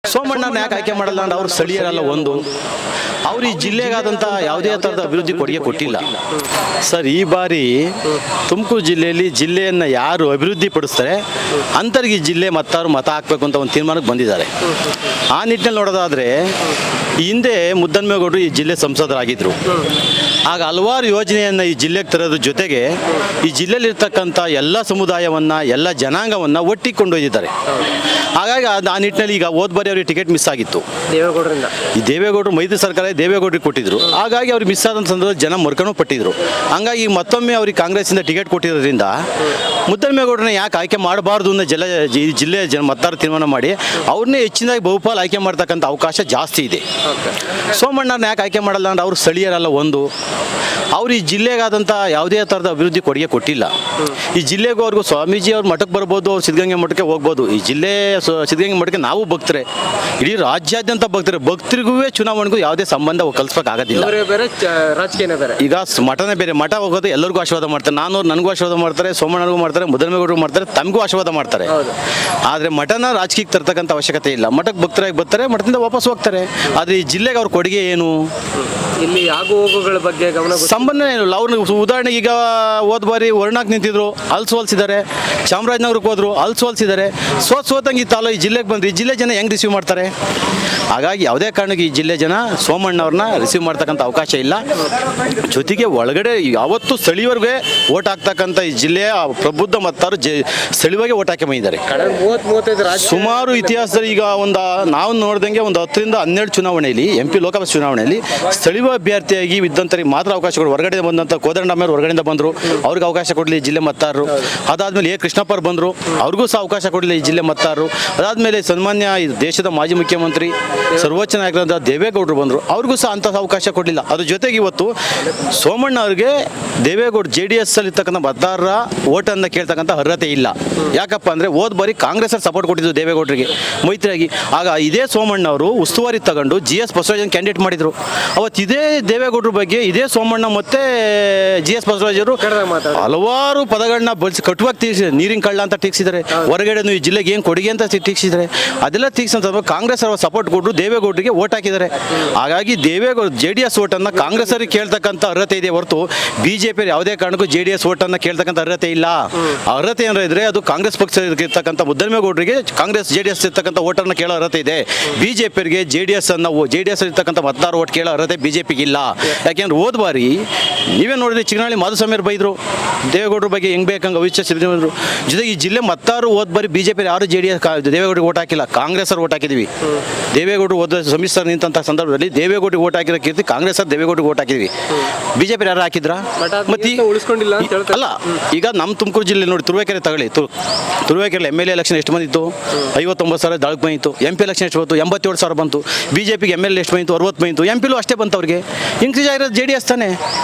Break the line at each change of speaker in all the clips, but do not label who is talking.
ಸೋಮಣ್ಣನ ಯಾಕೆ ಆಯ್ಕೆ ಮಾಡಲ್ಲ ಅಂದ್ರೆ ಅವ್ರು ಸ್ಥಳೀಯರಲ್ಲ. ಒಂದು ಅವ್ರು ಈ ಜಿಲ್ಲೆಗಾದಂಥ ಯಾವುದೇ ಥರದ ಅಭಿವೃದ್ಧಿ ಕೊಡುಗೆ ಕೊಟ್ಟಿಲ್ಲ ಸರ್. ಈ ಬಾರಿ ತುಮಕೂರು ಜಿಲ್ಲೆಯಲ್ಲಿ ಜಿಲ್ಲೆಯನ್ನು ಯಾರು ಅಭಿವೃದ್ಧಿ ಪಡಿಸ್ತಾರೆ ಅಂಥವ್ರಿಗೆ ಈ ಜಿಲ್ಲೆ ಮತ್ತಾರು ಮತ ಹಾಕಬೇಕು ಅಂತ ಒಂದು ತೀರ್ಮಾನಕ್ಕೆ ಬಂದಿದ್ದಾರೆ. ಆ ನಿಟ್ಟಿನಲ್ಲಿ ನೋಡೋದಾದರೆ ಹಿಂದೆ ಮುದ್ದನ್ಮೇಗೌಡರು ಈ ಜಿಲ್ಲೆ ಸಂಸದರಾಗಿದ್ದರು. ಆಗ ಹಲವಾರು ಯೋಜನೆಯನ್ನು ಈ ಜಿಲ್ಲೆಗೆ ತರೋದ್ರ ಜೊತೆಗೆ ಈ ಜಿಲ್ಲೆಯಲ್ಲಿರ್ತಕ್ಕಂಥ ಎಲ್ಲ ಸಮುದಾಯವನ್ನು ಎಲ್ಲ ಜನಾಂಗವನ್ನು ಒಟ್ಟಿಗೆ ಕೊಂಡೊಯ್ದಿದ್ದಾರೆ. ಹಾಗಾಗಿ ಆ ನಿಟ್ಟಿನಲ್ಲಿ ಈಗ ಹೋದ ಬಾರಿ ಅವ್ರಿಗೆ ಟಿಕೆಟ್ ಮಿಸ್ ಆಗಿತ್ತು
ದೇವೇಗೌಡರಿಂದ.
ಈ ದೇವೇಗೌಡರು ಮೈತ್ರಿ ಸರ್ಕಾರ ದೇವೇಗೌಡರಿಗೆ ಕೊಟ್ಟಿದ್ರು. ಹಾಗಾಗಿ ಅವ್ರಿಗೆ ಮಿಸ್ ಆದಂಥ ಸಂದರ್ಭದಲ್ಲಿ ಜನ ಮರ್ಕೊಂಡು ಪಟ್ಟಿದ್ರು. ಹಂಗಾಗಿ ಮತ್ತೊಮ್ಮೆ ಅವ್ರಿಗೆ ಕಾಂಗ್ರೆಸ್ಸಿಂದ ಟಿಕೆಟ್ ಕೊಟ್ಟಿರೋದ್ರಿಂದ ಮುದ್ದನ್ಮೇಗೌಡರನ್ನ ಯಾಕೆ ಆಯ್ಕೆ ಮಾಡಬಾರ್ದು ಅನ್ನೋ ಜಿಲ್ಲೆಯ ಜನ ಮತದಾರ ತೀರ್ಮಾನ ಮಾಡಿ ಅವ್ರನ್ನೇ ಹೆಚ್ಚಿನದಾಗಿ ಬಹುಪಾಲು ಆಯ್ಕೆ ಮಾಡ್ತಕ್ಕಂಥ ಅವಕಾಶ ಜಾಸ್ತಿ ಇದೆ. ಸೋಮಣ್ಣನ ಯಾಕೆ ಆಯ್ಕೆ ಮಾಡಲ್ಲ ಅಂದ್ರೆ ಅವ್ರು ಸ್ಥಳೀಯರಲ್ಲ. ಒಂದು ಅವ್ರು ಈ ಜಿಲ್ಲೆಗಾದಂಥ ಯಾವುದೇ ಥರದ ಅಭಿವೃದ್ಧಿ ಕೊಡುಗೆ ಕೊಟ್ಟಿಲ್ಲ. ಈ ಜಿಲ್ಲೆಗೂ ಅವ್ರಿಗೂ ಸ್ವಾಮೀಜಿ ಅವ್ರ ಮಠಕ್ಕೆ ಬರ್ಬೋದು, ಅವ್ರು ಸಿದ್ಧಗಂಗೆ ಮಠಕ್ಕೆ ಹೋಗ್ಬೋದು. ಈ ಜಿಲ್ಲೆ ಸಿದ್ಧಗಂಗೆ ಮಠಕ್ಕೆ ನಾವು ಭಕ್ತರೆ, ಇಡೀ ರಾಜ್ಯಾದ್ಯಂತ ಭಕ್ತರೆ. ಭಕ್ತರಿಗೂ ಚುನಾವಣೆಗೂ ಯಾವುದೇ ಸಂಬಂಧ ಕಲ್ಸ್ಬೇಕಾಗೋದಿಲ್ಲ.
ರಾಜಕೀಯನೇ ಬೇರೆ.
ಈಗ ಮಠನೇ ಬೇರೆ. ಮಠ ಹೋಗೋದು ಎಲ್ಲರಿಗೂ ಆಶೀರ್ವಾದ ಮಾಡ್ತಾರೆ. ನನಗೂ ಆಶೀರ್ವಾದ ಮಾಡ್ತಾರೆ, ಸೋಮಣ್ಣನಿಗೂ ಮಾಡ್ತಾರೆ, ಮುದ್ದನ್ಮೇಗೌಡರಿಗೂ ಮಾಡ್ತಾರೆ, ತಮಗೂ ಆಶೀರ್ವಾದ ಮಾಡ್ತಾರೆ. ಆದರೆ ಮಠನ ರಾಜಕೀಯಕ್ಕೆ ತರ್ತಕ್ಕಂಥ ಅವಶ್ಯಕತೆ ಇಲ್ಲ. ಮಠಕ್ಕೆ ಭಕ್ತರಾಗಿ ಬರ್ತಾರೆ, ಮಠದಿಂದ ವಾಪಸ್ ಹೋಗ್ತಾರೆ. ಆದರೆ ಈ ಜಿಲ್ಲೆಗೆ ಅವ್ರ ಕೊಡುಗೆ ಏನು?
ಇಲ್ಲಿ ಆಗು ಹೋಗುಗಳ ಬಗ್ಗೆ ಗಮನ
ಸಂಬಂಧ ಏನಿಲ್ಲ. ಅವ್ರನ್ನ ಉದಾಹರಣೆಗೆ ಈಗ ಹೋದ ಬಾರಿ ವರ್ಣಕ್ಕೆ ನಿಂತಿದ್ರು, ಅಲ್ಲಿ ಸೋಲ್ಸಿದ್ದಾರೆ. ಚಾಮರಾಜನಗರಕ್ಕೆ ಹೋದ್ರು, ಅಲ್ಲಿ ಸೋಲ್ಸಿದ್ದಾರೆ. ಸೋತಂಗೆ ಈ ಜಿಲ್ಲೆಗೆ ಬಂದ್ರೆ ಈ ಜಿಲ್ಲೆ ಜನ ಹೆಂಗೆ ರಿಸೀವ್ ಮಾಡ್ತಾರೆ? ಹಾಗಾಗಿ ಯಾವುದೇ ಕಾರಣಕ್ಕೆ ಈ ಜಿಲ್ಲೆ ಜನ ಸೋಮಣ್ಣವ್ರನ್ನ ರಿಸೀವ್ ಮಾಡ್ತಕ್ಕಂಥ ಅವಕಾಶ ಇಲ್ಲ. ಜೊತೆಗೆ ಒಳಗಡೆ ಯಾವತ್ತೂ ಸ್ಥಳೀಯವ್ರಿಗೆ ಓಟ್ ಹಾಕ್ತಕ್ಕಂಥ ಈ ಜಿಲ್ಲೆಯ ಪ್ರಬುದ್ಧ ಮತದಾರರು ಸ್ಥಳೀಯವಾಗಿ ಓಟ್ ಹಾಕಿ ಬಂದಿದ್ದಾರೆ. ಸುಮಾರು ಇತಿಹಾಸದಲ್ಲಿ ಈಗ ನಾವು ನೋಡ್ದಂಗೆ 10 ರಿಂದ 12 ಚುನಾವಣೆಯಲ್ಲಿ MP ಲೋಕಸಭಾ ಚುನಾವಣೆಯಲ್ಲಿ ಸ್ಥಳೀಯ ಅಭ್ಯರ್ಥಿಯಾಗಿ ಇದ್ದಂಥವ್ರಿಗೆ ಮಾತ್ರ ಅವಕಾಶ ಕೊಡಿ. ಹೊರಗಡೆ ಬಂದಂಥ ಕೋದಂಡರಾಮಯ್ಯ ಹೊರಗಡೆಯಿಂದ ಬಂದರು, ಅವ್ರಿಗೆ ಅವಕಾಶ ಕೊಡಲಿ ಈ ಜಿಲ್ಲೆ ಮತದಾರರು. ಅದಾದಮೇಲೆ ಕೃಷ್ಣಪ್ಪ ಅವರು ಬಂದರು, ಅವ್ರಿಗೂ ಸಹ ಅವಕಾಶ ಕೊಡಲಿ ಈ ಜಿಲ್ಲೆ ಮತದಾರರು. ಅದಾದಮೇಲೆ ಸನ್ಮಾನ್ಯ ದೇಶದ ಮಾಜಿ ಮುಖ್ಯಮಂತ್ರಿ ಸರ್ವೋಚ್ಚ ನಾಯಕರಾದ ದೇವೇಗೌಡರು ಬಂದರು, ಅವ್ರಿಗೂ ಸಹ ಅಂಥ ಅವಕಾಶ ಕೊಡಲಿಲ್ಲ. ಅದ್ರ ಜೊತೆಗೆ ಇವತ್ತು ಸೋಮಣ್ಣ ಅವ್ರಿಗೆ ದೇವೇಗೌಡ JDS ಅಲ್ಲಿ ಇರ್ತಕ್ಕಂಥ ಮತದಾರರ ಓಟನ್ನು ಕೇಳ್ತಕ್ಕಂಥ ಅರ್ಹತೆ ಇಲ್ಲ. ಯಾಕಪ್ಪ ಅಂದರೆ ಹೋದ ಬಾರಿ ಕಾಂಗ್ರೆಸ್ ಸಪೋರ್ಟ್ ಕೊಟ್ಟಿದ್ದು ದೇವೇಗೌಡರಿಗೆ ಮೈತ್ರಿಯಾಗಿ. ಆಗ ಇದೇ ಸೋಮಣ್ಣ ಅವರು ಉಸ್ತುವಾರಿ ತಗೊಂಡು GS ಬಸವರಾಜನ್ ಕ್ಯಾಂಡಿಡೇಟ್ ಮಾಡಿದರು. ಅವತ್ತು ಇದೇ ದೇವೇಗೌಡರ ಬಗ್ಗೆ ಇದೇ ಸೋಮಣ್ಣ ಮತ್ತು GS ಬಸವರಾಜರು ಹಲವಾರು ಪದಗಳನ್ನ ಬಳಸಿ ಕಟುವಾಗಿ ತೀರಿಸಿದ್ದಾರೆ. ನೀರಿನ ಕಳ್ಳ ಅಂತ ಟೀಕ್ಸಿದ್ದಾರೆ, ಹೊರಗಡೆ ಈ ಜಿಲ್ಲೆಗೆ ಏನು ಕೊಡುಗೆ ಅಂತ ಟೀಕ್ಸಿದ್ದಾರೆ. ಅದೆಲ್ಲ ಟೀಕ್ಸಂತ ಕಾಂಗ್ರೆಸ್ ಅವರು ಸಪೋರ್ಟ್ ಕೊಟ್ಟರು, ದೇವೇಗೌಡರಿಗೆ ಓಟ್ ಹಾಕಿದ್ದಾರೆ. ಹಾಗಾಗಿ ದೇವೇಗೌಡ JDS ಓಟನ್ನು ಕಾಂಗ್ರೆಸ್ ಅವರಿಗೆ ಕೇಳ್ತಕ್ಕಂಥ ಅರ್ಹತೆ ಇದೆ ಹೊರತು BJP ಯಾವುದೇ ಕಾರಣಕ್ಕೂ JDS ಓಟನ್ನು ಕೇಳ್ತಕ್ಕಂಥ ಅರ್ಹತೆ ಇಲ್ಲ. ಅರ್ಹತೆ ಏನಾರ ಇದ್ರೆ ಅದು ಕಾಂಗ್ರೆಸ್ ಪಕ್ಷ ಇರ್ತಕ್ಕಂಥ ಮುದ್ದನ್ಮೇಗೌಡರಿಗೆ ಕಾಂಗ್ರೆಸ್ JDS ಇರ್ತಕ್ಕಂಥ ಓಟನ್ನು ಕೇಳೋ ಅರ್ಹತೆ ಇದೆ. BJPಯವರಿಗೆ JDS ಇರ್ತಕ್ಕಂಥ ಮತದಾರ ಓಟ್ ಕೇಳೋ ಅರ್ಹತೆ BJPಗೆ ಇಲ್ಲ. ಯಾಕೆಂದ್ರೆ ಹೋದ ಬಾರಿ ನೀವೇ ನೋಡಿದ್ರೆ ಚಿಕ್ಕನಹಳ್ಳಿ ಮಾಧುಸ್ವಾಮಿಯವರು ಬೈದರು ದೇವೇಗೌಡರ ಬಗ್ಗೆ ಹೆಂಗೆ ಬೇಕಂಗೆ ಅವಿಚ್ಛಿಸಿದ್ರು. ಜೊತೆಗೆ ಈ ಜಿಲ್ಲೆ ಮತ್ತಾರು ಹೋದ ಬಾರಿ BJP ಯಾರು ದೇವೇಗೌಡರಿಗೆ ಓಟ್ ಹಾಕಿಲ್ಲ, ಕಾಂಗ್ರೆಸ್ ಅವ್ರು ಓಟ್ ಹಾಕಿದ್ವಿ. ದೇವೇಗೌಡರು ಹೋದ ಸಮ್ಮಿಶ್ರ ನಿಂತಹ ಸಂದರ್ಭದಲ್ಲಿ ದೇವೇಗೌಡರಿಗೆ ಓಟ್ ಹಾಕಿರೋ ಕೀರ್ತಿ ಕಾಂಗ್ರೆಸ್ ಅವ್ರು ದೇವೇಗೌಡರಿಗೆ ಓಟ್ ಹಾಕಿದ್ವಿ. BJP ಯಾರು ಹಾಕಿದ್ರ? ಮತ್ತೆ
ಉಳಿಸ್ಕೊಂಡಿಲ್ಲ
ಅಲ್ಲ. ಈಗ ನಮ್ಮ ತುಮಕೂರು ಜಿಲ್ಲೆ ನೋಡಿ, ತುರುವೇಕೆರೆ ತಗೊಳ್ಳಿ. ತುರುವೇಕೆರೆ MLA ಎಲೆಕ್ಷನ್ ಎಷ್ಟು ಬಂದಿತ್ತು? 59,000 ದಾಳಕ್ಕೆ ಬಂದಿತ್ತು. MP ಎಲೆಕ್ಷನ್ ಎಷ್ಟು ಬಂತು? 87,000 ಬಂತು. BJPಗೆ MLA ಎಷ್ಟು ಬಂತು? 60 ಬಂತು. MP ಅಷ್ಟೇ ಬಂತು ಅವ್ರಿಗೆ. ಇನ್ಕ್ರೀಸ್ ಆಗಿರೋದು JDS ತಾನೆ.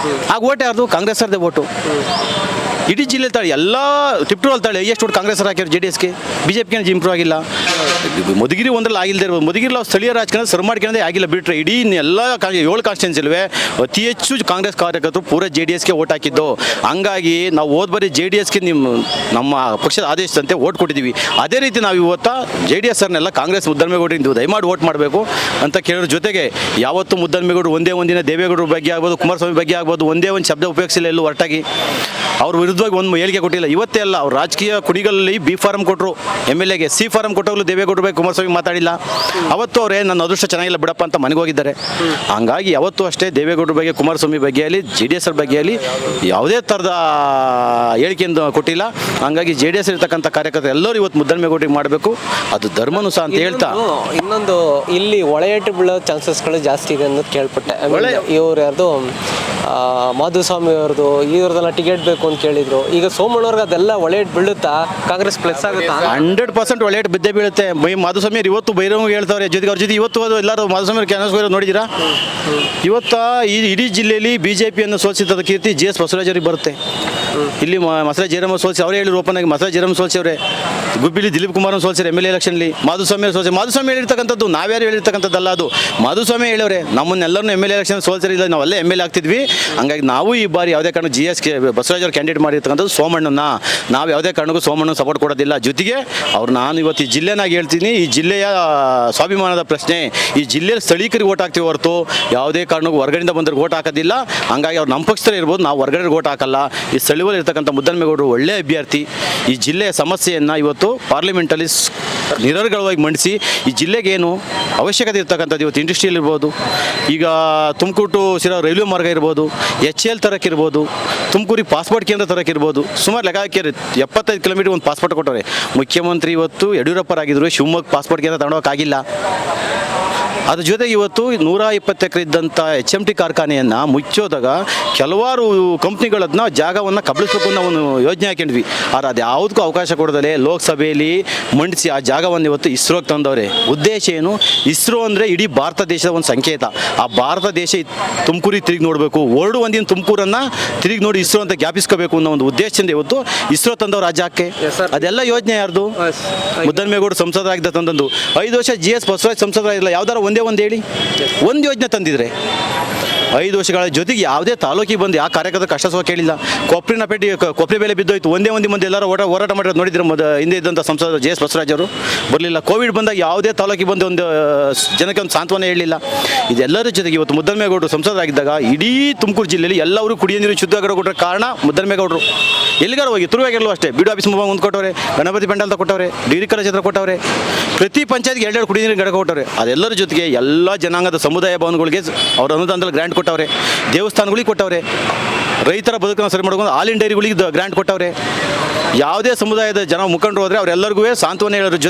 ಆಗ ಓಟ್ ಯಾರ್ದು? ಕಾಂಗ್ರೆಸ್ ಅವ್ರದ್ದೇ ಓಟು. ಇಡೀ ಜಿಲ್ಲೆ ತಾಳಿ ಎಲ್ಲ ಟಿಪ್ಟೂರಲ್ಲಿ ತಾಳಿ ಎಷ್ಟು ಓಟ್ ಕಾಂಗ್ರೆಸ್ ಅವ್ರು ಹಾಕಿದ್ರು JDSಗೆ. BJPಗೆ ಇಂಪ್ರೂವ್ ಆಗಿಲ್ಲ. ಮಧುಗಿರಿ ಒಂದ್ರಲ್ಲಿ ಆಗಿಲ್ಲದೆ ಇರ್ಬೋದು. ಮಧುಗಿರಿ ಸ್ಥಳೀಯ ರಾಜಕಾರಣ ಸರ್ ಮಾಡ್ಕೊಂಡೇ ಆಗಿಲ್ಲ ಬಿಟ್ಟರೆ ಇಡೀ ಎಲ್ಲ 7 ಕಾನ್ಸ್ಟಿಟ್ಯೂನ್ಸಿಲ್ವೇ ಅತಿ ಹೆಚ್ಚು ಕಾಂಗ್ರೆಸ್ ಕಾರ್ಯಕರ್ತರು ಪೂರ JDSಗೆ ಓಟ್ ಹಾಕಿದ್ದು. ಹಂಗಾಗಿ ನಾವು ಹೋದ ಬಾರಿ JDSಗೆ ನಮ್ಮ ಪಕ್ಷದ ಆದೇಶದಂತೆ ಓಟ್ ಕೊಟ್ಟಿದ್ದೀವಿ. ಅದೇ ರೀತಿ ನಾವು ಇವತ್ತು JDS ಅವ್ರನ್ನೆಲ್ಲ ಕಾಂಗ್ರೆಸ್ ಮುದ್ದನ್ಮೇಗೌಡರಿಂದ ದಯಮಾಡಿ ಓಟ್ ಮಾಡಬೇಕು ಅಂತ ಕೇಳೋದ್ರ ಜೊತೆಗೆ ಯಾವತ್ತು ಮುದ್ದನ್ಮೇಗೌಡರು ಒಂದೇ ಒಂದಿನ ದೇವೇಗೌಡರ ಬಗ್ಗೆ ಆಗ್ಬೋದು, ಕುಮಾರಸ್ವಾಮಿ ಬಗ್ಗೆ ಆಗ್ಬೋದು, ಒಂದೇ ಒಂದು ಶಬ್ದ ಉಪಯೋಗಿಸಿಲ್ಲ ಎಲ್ಲೂ ಹೊರಟಾಗಿ. ಅವ್ರ ವಿರುದ್ಧವಾಗಿ ಒಂದು ಹೇಳಿಕೆ ಕೊಟ್ಟಿಲ್ಲ. ಇವತ್ತೇ ಅಲ್ಲ, ಅವ್ರು ರಾಜಕೀಯ ಕುಣಿಗಳಲ್ಲಿ B ಫಾರಂ ಕೊಟ್ಟರು, MLAಗೆ C ಫಾರಂ ಕೊಟ್ಟಾಗಲೂ ದೇವೇಗೌಡರ ಬಗ್ಗೆ ಕುಮಾರಸ್ವಾಮಿ ಮಾತಾಡಿಲ್ಲ. ಅವತ್ತು ಅವರೇ ನನ್ನ ಅದೃಷ್ಟ ಚೆನ್ನಾಗಿಲ್ಲ ಬಿಡಪ್ಪ ಅಂತ ಮನೆಗೆ ಹೋಗಿದ್ದಾರೆ. ಹಂಗಾಗಿ ಯಾವತ್ತೂ ಅಷ್ಟೇ ದೇವೇಗೌಡರ ಬಗ್ಗೆ, ಕುಮಾರಸ್ವಾಮಿ ಬಗ್ಗೆ ಆಗಲಿ, JDS ಅವ್ರ ಬಗ್ಗೆ ಆಗಲಿ ಯಾವುದೇ ಥರದ ಹೇಳಿಕೆಯನ್ನು ಕೊಟ್ಟಿಲ್ಲ. ಹಂಗಾಗಿ JDS ಇರ್ತಕ್ಕಂಥ ಕಾರ್ಯಕರ್ತರು ಎಲ್ಲರೂ ಇವತ್ತು ಮುದ್ದನ್ಮೇಗೌಡರಿಗೆ ಮಾಡಬೇಕು, ಅದು ಧರ್ಮನು ಸಹ ಅಂತ ಹೇಳ್ತಾ.
ಇನ್ನೊಂದು ಇಲ್ಲಿ ಒಳೆಯಟ್ಟು ಬೀಳೋ ಚಾನ್ಸಸ್ಗಳು ಜಾಸ್ತಿ ಇದೆ ಅನ್ನೋದು ಕೇಳ್ಪಟ್ಟೆ. ಇವ್ರು ಯಾರ್ದು ಮಾಧುಸ್ವಾಮಿ ಅವ್ರದ್ದು ಇವ್ರದೆಲ್ಲ ಟಿಕೆಟ್ ಬೇಕು ಅಂತ ಕೇಳಿದ್ರು. ಈಗ ಸೋಮಣ್ಣವ್ರಿಗೆ ಅದೆಲ್ಲ ಒಳ್ಳೆಯಟ್ಟು ಬೀಳುತ್ತಾ? ಕಾಂಗ್ರೆಸ್ ಪ್ಲಸ್ ಆಗುತ್ತಾ?
100% ಒಳ್ಳೆಯಟ್ಟು ಬಿದ್ದೇ ಬೀಳುತ್ತೆ. ಮಾಧುಸ್ವಾಮಿ ಇವತ್ತು ಬೈರಂಗ್ ಹೇಳ್ತಾರೆ. ಜೊತೆಗೆ ಅವ್ರ ಜೊತೆ ಇವತ್ತು ಎಲ್ಲರೂ ಮಾಧುಸ್ವಾಮಿ ಕ್ಯಾನ್ವಸ್ ನೋಡಿದ್ದೀರಾ? ಇವತ್ತು ಈ ಇಡೀ ಜಿಲ್ಲೆಯಲ್ಲಿ BJPಯನ್ನು ಸೋಲಿಸಿದ ಕೀರ್ತಿ GS ಬಸವರಾಜರಿಗೆ ಬರುತ್ತೆ. ಇಲ್ಲಿ ಮಸರಾಜ್ ಜಯರಾಮ್ ಸೋಲಿಸಿ ಅವರೇ ಹೇಳಿದ್ರು ಓಪನ್ ಆಗಿ. ಮಸರಾಜ್ ಜಯರಾಮ್ ಸೋಲಿಸಿ ಅವರೇ. ಗುಬ್ಬಿಲಿ ದಿಲೀಪ್ ಕುಮಾರನ್ನು ಸೋಲಿಸಿರು MLA ಎಲೆಕ್ಷನ್ಲಿ. ಮಾಧುಸ್ವಾಮಿ ಸೋಲಿಸಿ. ಮಾಧುಸ್ವಾಮಿ ಹೇಳಿರ್ತಕ್ಕಂಥದ್ದು ನಾವ್ಯಾರು ಹೇಳಿರ್ತಕ್ಕಂಥದ್ದಲ್ಲ, ಅದು ಮಾಧುಸ್ವಾಮಿ ಹೇಳವ್ರೆ. ನಮ್ಮನ್ನೆಲ್ಲರೂ MLA ಎಲೆಕ್ಷನ್ ಸೋಲಿಸಿರಿಲ್ಲ, ನಾವೆಲ್ಲ MLA ಆಗ್ತಿದ್ವಿ. ಹಂಗಾಗಿ ನಾವು ಈ ಬಾರಿ ಯಾವುದೇ ಕಾರಣ GSಗೆ ಬಸವರಾಜ್ ಅವರು ಕ್ಯಾಂಡಿಡೇಟ್ ಮಾಡಿರ್ತಕ್ಕಂಥದ್ದು ಸೋಮಣ್ಣನ. ನಾವು ಯಾವುದೇ ಕಾರಣಕ್ಕೂ ಸೋಮಣ್ಣನ ಸಪೋರ್ಟ್ ಕೊಡೋದಿಲ್ಲ. ಜೊತೆಗೆ ನಾನು ಇವತ್ತು ಈ ಜಿಲ್ಲೆನ ಆಗಿ ಹೇಳ್ತೀನಿ, ಈ ಜಿಲ್ಲೆಯ ಸ್ವಾಭಿಮಾನದ ಪ್ರಶ್ನೆ. ಈ ಜಿಲ್ಲೆಯಲ್ಲಿ ಸ್ಥಳೀಕರಿಗೆ ಓಟ್ ಹಾಕ್ತೀವಿ ಹೊರತು ಯಾವುದೇ ಕಾರಣಕ್ಕೂ ಹೊರಗಡೆಯಿಂದ ಬಂದ್ರೆ ಓಟ್ ಹಾಕೋದಿಲ್ಲ. ಹಂಗಾಗಿ ಅವ್ರು ನಮ್ಮ ಪಕ್ಷದಲ್ಲಿ ಇರ್ಬೋದು, ನಾವು ಹೊರಗಡೆ ಓಟ್ ಹಾಕಲ್ಲ. ಈ ಸ್ಥಳೀಯರಲ್ಲಿ ಇರ್ತಕ್ಕಂಥ ಮುದ್ದನ್ಮೇಗೌಡರು ಒಳ್ಳೆ ಅಭ್ಯರ್ಥಿ. ಈ ಜಿಲ್ಲೆಯ ಸಮಸ್ಯೆಯನ್ನು ಇವತ್ತು ಪಾರ್ಲಿಮೆಂಟಲ್ಲಿ ನಿರರ್ಗಳವಾಗಿ ಮಂಡಿಸಿ ಈ ಜಿಲ್ಲೆಗೆ ಏನು ಅವಶ್ಯಕತೆ ಇರ್ತಕ್ಕಂಥದ್ದು, ಇವತ್ತು ಇಂಡಸ್ಟ್ರಿಯಲ್ ಇರ್ಬೋದು, ಈಗ ತುಮಕೂರು ಟು ಶಿರಾ ರೈಲ್ವೆ ಮಾರ್ಗ ಇರ್ಬೋದು, HL ತರಕ್ಕಿರ್ಬೋದು, ತುಮಕೂರಿಗೆ ಪಾಸ್ಪೋರ್ಟ್ ಕೇಂದ್ರ ತರಕ್ಕಿರ್ಬೋದು, ಸುಮಾರು ಲೆಕ್ಕ ಹಾಕಿರಿ 75 ಕಿಲೋಮೀಟರ್ ಒಂದು ಪಾಸ್ಪೋರ್ಟ್ ಕೊಟ್ಟವ್ರೆ. ಮುಖ್ಯಮಂತ್ರಿ ಇವತ್ತು ಯಡಿಯೂರಪ್ಪರಾಗಿದ್ದರು, ಶಿವಮೊಗ್ಗ ಪಾಸ್ಪೋರ್ಟ್ ಕೇಂದ್ರ ತಗೊಂಡೋಗಿಲ್ಲ. ಅದ್ರ ಜೊತೆಗೆ ಇವತ್ತು 120 ಎಕರೆ ಇದ್ದಂಥ HMT ಕಾರ್ಖಾನೆಯನ್ನು ಮುಚ್ಚೋದಾಗ ಕೆಲವಾರು ಕಂಪ್ನಿಗಳನ್ನ ಜಾಗವನ್ನು ಕಬಳಿಸಬೇಕು ಅನ್ನೋ ಒಂದು ಯೋಜನೆ ಹಾಕೊಂಡಿದ್ವಿ. ಆದರೆ ಅದು ಯಾವುದಕ್ಕೂ ಅವಕಾಶ ಕೊಡದಲೇ ಲೋಕಸಭೆಯಲ್ಲಿ ಮಂಡಿಸಿ ಆ ಜಾಗವನ್ನು ಇವತ್ತು ಇಸ್ರೋಗೆ ತಂದವ್ರೆ. ಉದ್ದೇಶ ಏನು? ಇಸ್ರೋ ಅಂದರೆ ಇಡೀ ಭಾರತ ದೇಶದ ಒಂದು ಸಂಕೇತ. ಆ ಭಾರತ ದೇಶ ತುಮಕೂರಿಗೆ ತಿರುಗಿ ನೋಡಬೇಕು, ಹೊರಡು ಒಂದಿನ ತುಮಕೂರನ್ನು ತಿರುಗಿ ನೋಡಿ ಇಸ್ರೋ ಅಂತ ಜ್ಞಾಪಿಸ್ಕೋಬೇಕು ಅನ್ನೋ ಒಂದು ಉದ್ದೇಶದಿಂದ ಇವತ್ತು ಇಸ್ರೋ ತಂದವ್ರು ರಾಜ್ಯಕ್ಕೆ. ಅದೆಲ್ಲ ಯೋಜನೆ ಯಾರ್ದು? ಮುದ್ದನ್ಮೇಗೌಡರು ಸಂಸದರಾಗಿದ್ದ ತಂದದ್ದು. 5 ವರ್ಷ GS ಬಸವರಾಜ್ ಸಂಸದರಾಗಿಲ್ಲ. ಯಾವ್ದಾರು ಒಂದೇ ಒಂದು ಹೇಳಿ, ಒಂದು ಯೋಜನೆ ತಂದಿದ್ರೆ 5 ವರ್ಷಗಳ ಜೊತೆಗೆ ಯಾವುದೇ ತಾಲೂಕಿಗೆ ಬಂದು ಯಾವ ಕಾರ್ಯಕರ್ತ ಕಷ್ಟ ಸುಖ ಕೇಳಿಲ್ಲ. ಕೊಪ್ಪರಿ ಬೆಲೆ ಬಿದ್ದೋಯ್ತು, ಒಂದೇ ಮಂದಿ ಎಲ್ಲರೂ ಹೋರಾಟ ಮಾಡಿರೋದು ನೋಡಿದ್ರೆ ಹಿಂದೆ ಇದ್ದಂಥ ಸಂಸದ GS ಬಸವರಾಜ್ ಅವರು ಬರಲಿಲ್ಲ. ಕೋವಿಡ್ ಬಂದಾಗ ಯಾವುದೇ ತಾಲೂಕಿಗೆ ಬಂದು ಒಂದು ಜನಕ್ಕೆ ಒಂದು ಸಾಂತ್ವನ ಹೇಳಲಿಲ್ಲ. ಇದೆಲ್ಲರ ಜೊತೆಗೆ ಇವತ್ತು ಮುದ್ದನ್ಮೇಗೌಡರು ಸಂಸದರಾಗಿದ್ದಾಗ ಇಡೀ ತುಮಕೂರು ಜಿಲ್ಲೆಯಲ್ಲಿ ಎಲ್ಲರೂ ಕುಡಿಯೋ ನೀರು ಶುದ್ಧವಾಗಿ ಕೊಟ್ಟರೆ ಕಾರಣ ಮುದ್ದನ್ಮೇಗೌಡರು. ಎಲ್ಲಿಗಾರು ಹೋಗಿ ತುರುವಾಗಿರಲು ಅಷ್ಟೇ, BDO ಆಫೀಸ್ ಮುಂದೆ ಒಂದು ಕೊಟ್ಟವ್ರೆ, ಗಣಪತಿ ಪೆಂಡಲ್ ಕೊಟ್ಟವ್ರೆ, ಡಿಗ್ರಿ ಕಾಲೇಜ್ ಹತ್ರ ಕೊಟ್ಟವ್ರೆ, ಪ್ರತಿ ಪಂಚಾಯತ್ಗೆ 2 ಕುಡಿಯೋ ನೀರು ಘಟಕ ಕೊಟ್ಟವ್ರೆ. ಅದೆಲ್ಲರ ಜೊತೆಗೆ ಎಲ್ಲ ಜನಾಂಗದ ಸಮುದಾಯ ಭವನಗಳಿಗೆ ಅವ್ರ ಅನುದಾನದಲ್ಲಿ ಗ್ರ್ಯಾಂಟ್ ಕೊಟ್ಟವ್ರೆ, ದೇವಸ್ಥಾನಗಳಿಗೆ ಕೊಟ್ಟವ್ರೆ, ರೈತರ ಬದುಕನ್ನು ಸರಿ ಮಾಡ್ಕೊಂಡು ಹಾಲಿನ ಡೈರಿಗಳಿಗೆ ಗ್ರ್ಯಾಂಟ್ ಕೊಟ್ಟವ್ರೆ. ಯಾವುದೇ ಸಮುದಾಯದ ಜನ ಮುಖಂಡರು ಹೋದರೆ ಅವರೆಲ್ಲರಿಗೂ ಸಾಂತ್ವನ ಹೇಳೋದ್ರ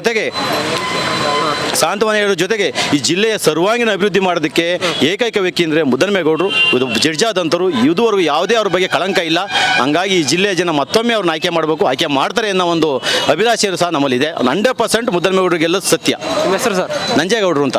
ಜೊತೆಗೆ ಈ ಜಿಲ್ಲೆಯ ಸರ್ವಾಂಗೀಣ ಅಭಿವೃದ್ಧಿ ಮಾಡೋದಕ್ಕೆ ಏಕೈಕ ವ್ಯಕ್ತಿ ಅಂದರೆ ಮುದ್ದನ್ಮೇಗೌಡರು. ಇದು ಜಡ್ಜಾದಂಥರು, ಇದುವರೆಗೂ ಯಾವುದೇ ಅವ್ರ ಬಗ್ಗೆ ಕಳಂಕ ಇಲ್ಲ. ಹಂಗಾಗಿ ಈ ಜಿಲ್ಲೆಯ ಜನ ಮತ್ತೊಮ್ಮೆ ಅವ್ರನ್ನ ಆಯ್ಕೆ ಮಾಡಬೇಕು, ಆಯ್ಕೆ ಮಾಡ್ತಾರೆ ಅನ್ನೋ ಒಂದು ಅಭಿಲಾಷೆಯೂ ಸಹ ನಮ್ಮಲ್ಲಿದೆ. 100% ಮುದ್ದನ್ಮೇಗೌಡರಿಗೆಲ್ಲ ಸತ್ಯ.
ನಿಮ್ಮ ಹೆಸರು ಸರ್?
ನಂಜೇಗೌಡರು ಅಂತ.